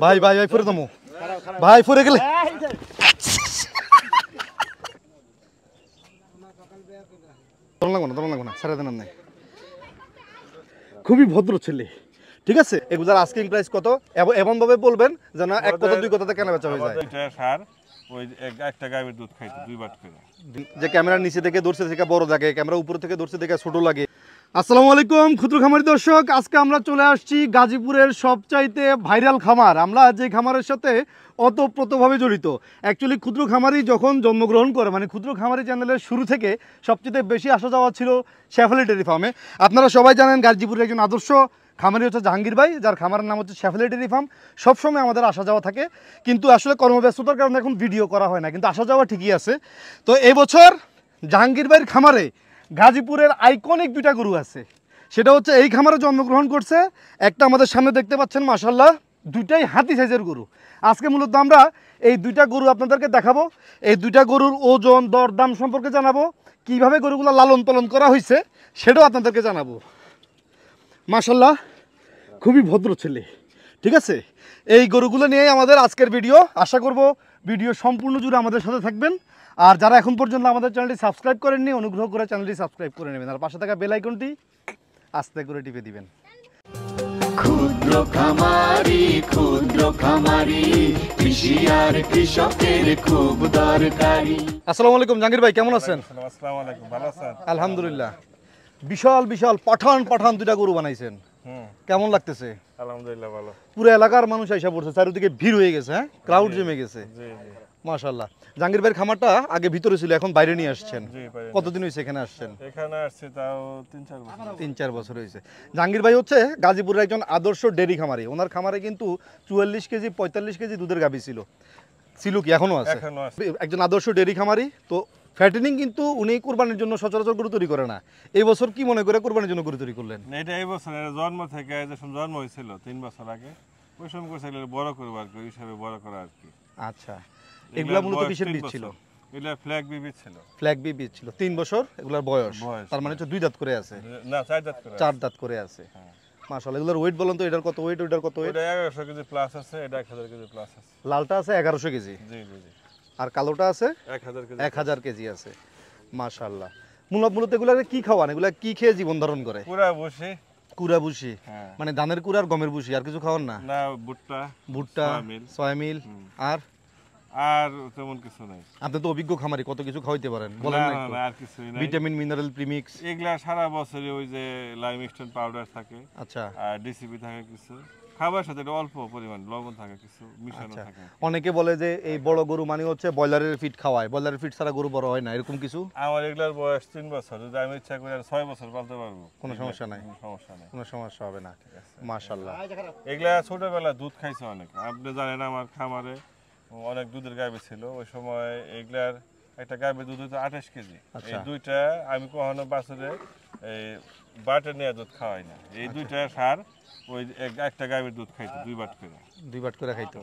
ভাই ভাই ভাই ফুরে দমো ভাই ফুরে গেলে লাগবো না ছেড়ে দেন নাই। খুবই ভদ্র ছেলে, ঠিক আছে। এগুলার আস্কিং প্রাইস কত এমন ভাবে বলবেন যেন এক কথা দুই কথাতে কেনা বেচা হয়ে যায়। ওই একটা গাভীর দুধ খাইতো 2 বাট করে। যে ক্যামেরার নিচে থেকে ধরছে থেকে বড় লাগে, ক্যামেরা উপর থেকে ধরছে থেকে ছোট লাগে। আসসালামু আলাইকুম ক্ষুদ্র খামারি দর্শক, আজকে আমরা চলে আসছি গাজীপুরের সবচাইতে ভাইরাল খামার। আমরা যে খামারের সাথে ওতপ্রোতভাবে জড়িত। অ্যাকচুয়ালি ক্ষুদ্র খামারি যখন জন্মগ্রহণ করে, মানে ক্ষুদ্র খামারি চ্যানেলের শুরু থেকে সবচেয়ে বেশি আসা যাওয়া ছিল শেফালি ডেয়ারি ফার্মে। আপনারা সবাই জানেন গাজীপুরের একজন আদর্শ খামারি হচ্ছে জাহাঙ্গীর ভাই, যার খামারের নাম হচ্ছে শেফালি ডেয়ারি ফার্ম। সবসময় আমাদের আসা যাওয়া থাকে, কিন্তু আসলে কর্মব্যস্ততার কারণে এখন ভিডিও করা হয় না, কিন্তু আসা যাওয়া ঠিকই আছে। তো এই বছর জাহাঙ্গীর ভাইয়ের খামারে গাজীপুরের আইকনিক দুইটা গরু আছে। সেটা হচ্ছে এই খামারে জন্মগ্রহণ করছে একটা আমাদের সামনে দেখতে পাচ্ছেন, মাশাআল্লাহ দুইটাই হাতি সাইজের গরু। আজকে মূলত আমরা এই দুইটা গরু আপনাদেরকে দেখাবো, এই দুইটা গরুর ওজন দরদাম সম্পর্কে জানাবো, কিভাবে গরুগুলো লালন পালন করা হয়েছে সেটাও আপনাদেরকে জানাবো। মাশাআল্লাহ খুবই ভদ্র ছেলে, ঠিক আছে। এই গরুগুলো নিয়েই আমাদের আজকের ভিডিও। আশা করব ভিডিও সম্পূর্ণ জুড়ে আমাদের সাথে থাকবেন। আর যারা এখন পর্যন্ত আমাদের চ্যানেলটি সাবস্ক্রাইব করেননি, অনুগ্রহ করে চ্যানেলটি সাবস্ক্রাইব করে নেবেন, আর পাশে থাকা বেল আইকনটি আস্তে করে টিপে দিবেন। ক্ষুদ্র খামারি কৃষি আর কৃষকের খুব দরকারি। আসসালামু আলাইকুম জাহাঙ্গীর ভাই, কেমন আছেন? আসসালামু আলাইকুম, ভালো আছেন? আলহামদুলিল্লাহ। বিশাল বিশাল পাঠান দুইটা গরু বানাইছেন, কেমন লাগতেছে? আলহামদুলিল্লাহ ভালো। পুরো এলাকার মানুষ আইসা পড়ছে, চারিদিকে ভিড় হয়ে গেছে, হ্যাঁ ক্রাউড জমে গেছে। মাশাআল্লাহ। জাহাঙ্গীর ভাইয়ের খামারটা আগে ভিতরে ছিল, এখন বাইরে নিয়ে আসছেন। কতদিন হয়েছে এখানে আসছেন? এখানে আসছে তাও 3-4 বছর হয়েছে। জাহাঙ্গীর ভাই হচ্ছে গাজীপুরের একজন আদর্শ ডেয়ারি খামারি। ওনার খামারে কিন্তু 44 কেজি 45 কেজি দুধের গাভী ছিল কি এখনো আছে। একজন আদর্শ ডেয়ারি খামারি। তো ফ্যাটেনিং কিন্তু উনি কুরবানির জন্য সচরাচর গরু তৈরি করে না। এই বছর কি মনে করে কুরবানির জন্য গরু তৈরি করলেন? এটা এই বছর জন্ম থেকে যখন জন্ম হয়েছিল 3 বছর আগে, ওই সময় করছে বড় করবো আর কি, ওই হিসাবে বড় করা আর কি। আচ্ছা, এগুলা মূলত কিসের বীজ ছিল? এটা ফ্ল্যাগ বি বীজ ছিল। ফ্ল্যাগ বি বীজ ছিল। 3 বছর এগুলার বয়স, তার মানে হচ্ছে 2 দাঁত করে আছে না 4 দাঁত করে, 4 দাঁত করে আছে। মাশাআল্লাহ। এগুলার ওয়েট বলেন তো, এটার কত ওয়েট, ওইটার কত ওয়েট? এটা 1100 কেজি প্লাস আছে, এটা 1000 কেজি প্লাস আছে। লালটা আছে 1100 কেজি, জি জি জি। আর কালোটা আছে 1000 কেজি আছে। মাশাআল্লাহ। মূলত এগুলাকে কি খাওয়ান? এগুলা কি খেয়ে জীবন ধারণ করে? কুড়া ভুসি, মানে ধানের কুড়া আর গমের ভুসি, আর কিছু খাওয়ান না? না, ভুট্টা, সয়াবিন আর তেমন কিছু নাই। আপনি তো অভিজ্ঞ খামারি, কত কিছু খাওয়াইতে পারেন বলেন না একটু? আর কিছুই নাই। ভিটামিন মিনারেল প্রিমিক্স এগুলা সারা বছরই ওই যে লাইমস্টোন পাউডার থাকে, আচ্ছা, আর ডিসিপি থাকে কিছু, খাবার সাথে অল্প পরিমাণ লবণ থাকে কিছু মিশানো থাকে। অনেকে বলে যে এই বড় গরু মানে হচ্ছে ব্রয়লারের ফিট খাওয়ায়, ব্রয়লারের ফিট ছাড়া গরু বড় হয় না, এরকম কিছু? আমার এগুলার বয়স 3 বছর, যদি আমি ইচ্ছা করি আর 6 বছর পালতে পারবো, কোনো সমস্যা নাই, কোনো সমস্যা হবে না। মাশাআল্লাহ। এগুলা ছোটবেলা দুধ খাইছে অনেক। আপনি জানেন আমার খামারে অনেক দুধের গাভী ছিল, ওই সময় এগুলার একটা গাভীর দুধ হতো 28 কেজি। এই দুইটা আমি কখনো বাছুরে এই বাটে নিয়ে দুধ খাওয়াই না। এই দুইটা সার ওই একটা গাভীর দুধ খাইতো 2 বাট করে খাইতো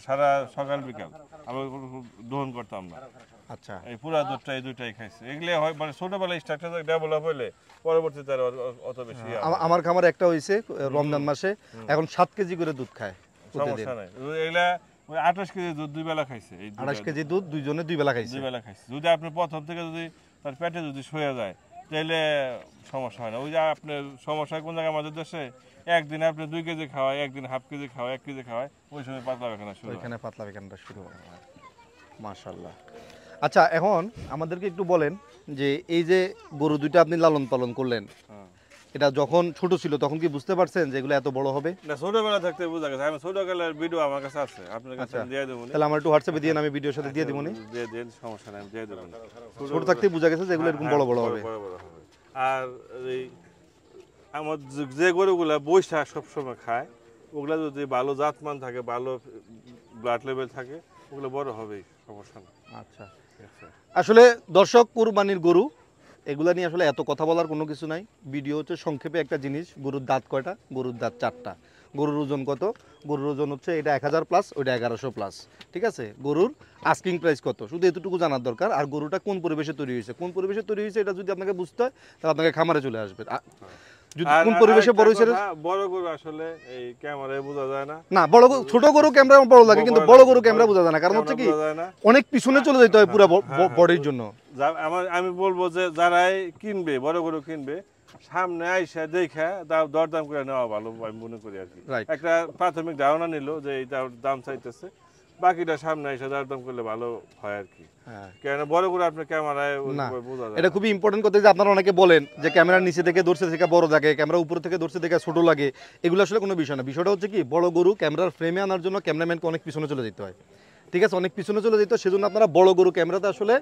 সারা সকাল বিকাল, আমরা দহন করতাম না। আচ্ছা, এই পুরা দুধটা এই দুইটাই খাইছে। এগুলো হয় মানে ছোটবেলায় স্ট্রাকচার ডেভেলপ হইলে পরবর্তীতে অত বেশি। আমার খামারে একটা হইছে রমজান মাসে, এখন 7 কেজি করে দুধ খায়। সমস্যা নাই। এগুলা 28 কেজি দুধ 2 বেলা খাইছে। এই 28 কেজি দুধ দুইজনে 2 বেলা খাইছে। যদি আপনি প্রথম থেকে যদি তার পেটে যদি শুয়ে যায় তাহলে সমস্যা হয় না। ওই যে আপনার সমস্যা কোন জায়গায় আমাদের দেশে, একদিন আপনি 2 কেজি খাওয়ায়, একদিন হাফ কেজি খাওয়ায়, 1 কেজি খাওয়ায়, ওই সময় পাতলা পায়খানা শুরু হয়। ওইখানে পাতলা পায়খানাটা শুরু হয়। মাশাআল্লাহ। আচ্ছা, এখন আমাদেরকে একটু বলেন যে এই যে গরু দুইটা আপনি লালন পালন করলেন, এটা যখন ছোট ছিল তখন কি বুঝতে পারছেন যে এগুলো এত বড় হবে? না, ছোটবেলা থাকতে বুঝা গেছে। আমি ছোটবেলার ভিডিও আমার কাছে আছে, আপনার কাছে দিয়ে দেব। তাহলে আমার একটু হোয়াটসঅ্যাপে দিয়ে আমি ভিডিওর সাথে দিয়ে দেব। দিয়ে দেন, সমস্যা নাই, দিয়ে দেব। ছোট থাকতে বুঝা গেছে যে এগুলো এরকম বড় বড় হবে। আর এই আমার যে গরুগুলা বৈশা সবসময় খায়, ওগুলা যদি ভালো জাতমান থাকে, ভালো ব্লাড লেভেল থাকে, ওগুলো বড় হবেই, সমস্যা না। আচ্ছা, আসলে দর্শক, কুরবানির গরু এগুলা নিয়ে আসলে এত কথা বলার কোনো কিছু নাই। ভিডিও হচ্ছে সংক্ষেপে একটা জিনিস। গরুর দাঁত কয়টা? গরুর দাঁত 4টা। গরুর ওজন কত? গরুর ওজন হচ্ছে এটা 1000 প্লাস, ওইটা 1100 প্লাস, ঠিক আছে। গরুর আস্কিং প্রাইস কত, শুধু এতটুকু জানার দরকার। আর গরুটা কোন পরিবেশে তৈরি হয়েছে, কোন পরিবেশে তৈরি হয়েছে এটা যদি আপনাকে বুঝতে হয় তাহলে আপনাকে খামারে চলে আসবে। কোন পরিবেশে বড় হইছে? বড় গরু আসলে এই ক্যামেরায় বোঝা যায় না। না বড় ছোট গরু ক্যামেরা বড় লাগে, কিন্তু বড় গরু ক্যামেরা বোঝা যায় না, কারণ হচ্ছে কি অনেক পিছনে চলে যেতে হয় পুরো বডির জন্য। আমি বলবো যে যারাই কিনবে, বড় গরু কিনবে, সামনে আইসা দেখা দরদাম করে নেওয়া ভালো আমি মনে করি আর কি। একটা প্রাথমিক ধারণা নিল যে এইটা দাম চাইতেছে, বাকিটা সামনে আইসা দরদাম করলে ভালো হয় আর কি। কেন বড় গরু আপনি ক্যামেরায় বোঝা যায়। এটা খুবই ইম্পর্টেন্ট কথা যে আপনারা অনেকে বলেন যে ক্যামেরার নিচে থেকে ধরছে থেকে বড় লাগে, ক্যামেরা উপর থেকে ধরছে থেকে ছোট লাগে, এগুলো আসলে কোনো বিষয় না। বিষয়টা হচ্ছে কি, বড় গরু ক্যামেরার ফ্রেমে আনার জন্য ক্যামেরাম্যানকে অনেক পিছনে চলে যেতে হয়, ঠিক আছে, অনেক পিছনে চলে যেতে হয়। সেজন্য আপনারা বড় গরু ক্যামেরাতে আসলে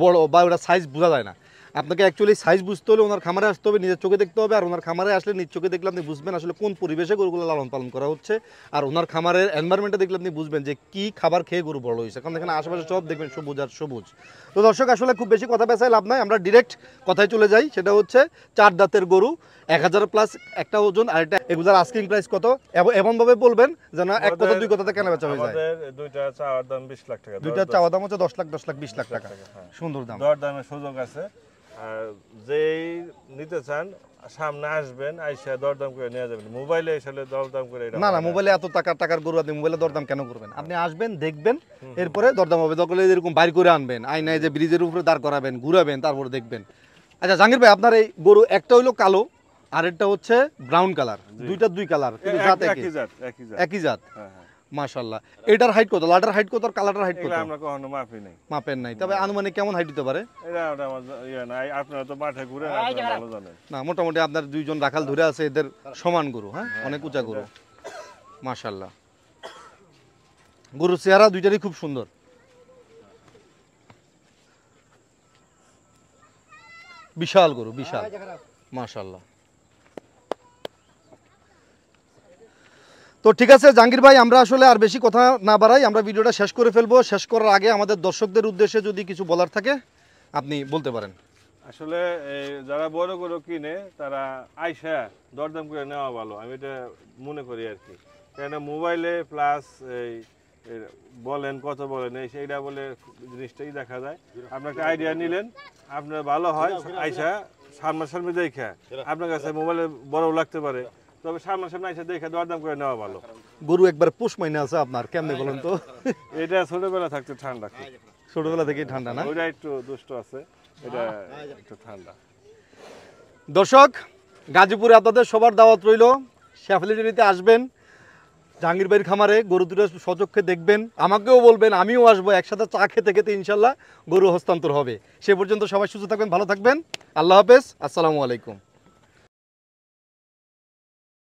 বড় বা ওটা সাইজ বোঝা যায় না। আপনাকে অ্যাকচুয়ালি সাইজ বুঝতে হলে ওনার খামারে আসতে হবে, নিজের চোখে দেখতে হবে। আর ওনার খামারে আসলে নিজ চোখে দেখলে আপনি বুঝবেন আসলে কোন পরিবেশে গরুগুলো লালন পালন করা হচ্ছে। আর ওনার খামারের এনভায়রনমেন্টে দেখলে আপনি বুঝবেন যে কি খাবার খেয়ে গরু বড় হয়েছে, কারণ এখানে আশেপাশে সব দেখবেন সবুজ আর সবুজ। তো দর্শক আসলে খুব বেশি কথা পেঁচায় লাভ নাই, আমরা ডিরেক্ট কথায় চলে যাই। সেটা হচ্ছে 4 দাঁতের গরু, 1000 প্লাস একটা ওজন, আর এটা এগুলোর আস্কিং প্রাইস কত এমন ভাবে বলবেন যেন এক কথা দুই কথাতে কেনা বেচা হয়ে যায়। আমাদের দুইটা চাওয়ার দাম 20 লাখ টাকা, দুইটা চাওয়া দাম হচ্ছে 10 লাখ 20 লাখ টাকা। সুন্দর দাম, দরদামের সুযোগ আছে। আর যেই নিতে চান সামনে আসবেন, আইসা দরদাম করে নিয়ে যাবেন। মোবাইলে আসলে দরদাম করে না, মোবাইলে এত টাকার গরু আপনি মোবাইলে দরদাম কেন করবেন? আপনি আসবেন, দেখবেন, এরপরে দরদাম হবে। দরকার এরকম বাইর করে আনবেন, আইনায় যে ব্রিজের উপরে দাঁড় করাবেন, ঘুরাবেন, তারপরে দেখবেন। আচ্ছা জাহাঙ্গীর ভাই, আপনার এই গরু একটা হইলো কালো, আরেকটা হচ্ছে ব্রাউন কালার, দুইটা দুই কালার, কিন্তু জাত একই জাত। মাশাআল্লাহ। এটার হাইট কত, লাটার হাইট কত, আর কালারটার হাইট কত? আমরা কখনো মাপেন নাই, তবে আনুমানিক কেমন হাইট দিতে পারে? আপনারা তো মাঠে ঘুরে ভালো জানেন। না, মোটামুটি আপনার দুইজন রাখাল ধরে আছে, এদের সমান গরু, হ্যাঁ, অনেক উঁচা গরু। মাশাআল্লাহ, গরুর চেহারা দুইটারই খুব সুন্দর। বিশাল গরু, বিশাল, মাশাআল্লাহ। তো ঠিক আছে জাহাঙ্গীর ভাই, আমরা আসলে আর বেশি কথা না বাড়াই, আমরা ভিডিওটা শেষ করে ফেলবো। শেষ করার আগে আমাদের দর্শকদের উদ্দেশ্যে যদি কিছু বলার থাকে আপনি বলতে পারেন। আসলে যারা বড় গরু কিনে তারা আইসা দরদাম করে নেওয়া ভালো, আমি এটা মনে করি আর কি। কেন মোবাইলে প্লাস বলেন কত বলেন সেইটা বলে জিনিসটাই দেখা যায়। আপনার একটা আইডিয়া নিলেন, আপনার ভালো হয়, আইসা সামনাসামনি দেখা, আপনার কাছে মোবাইলে বড় লাগতে পারে, তবে সামনাসামনি আইসা দেখে দরদাম করে নেওয়া ভালো। গরু একবার পোষ মাইনে আছে আপনার, কেমনে বলেন তো? এটা ছোটবেলা থাকতে ঠান্ডা, ছোটবেলা থেকেই ঠান্ডা না? ওইটা একটু দুষ্ট আছে, এটা একটু ঠান্ডা। দর্শক, গাজীপুরে আপনাদের সবার দাওয়াত রইল, শেফালিতে আসবেন, জাহাঙ্গীর ভাইয়ের খামারে গরু দুটো সচক্ষে দেখবেন, আমাকেও বলবেন, আমিও আসবো, একসাথে চা খেতে খেতে ইনশাল্লাহ গরু হস্তান্তর হবে। সে পর্যন্ত সবাই সুস্থ থাকবেন, ভালো থাকবেন, আল্লাহ হাফেজ, আসসালামু আলাইকুম।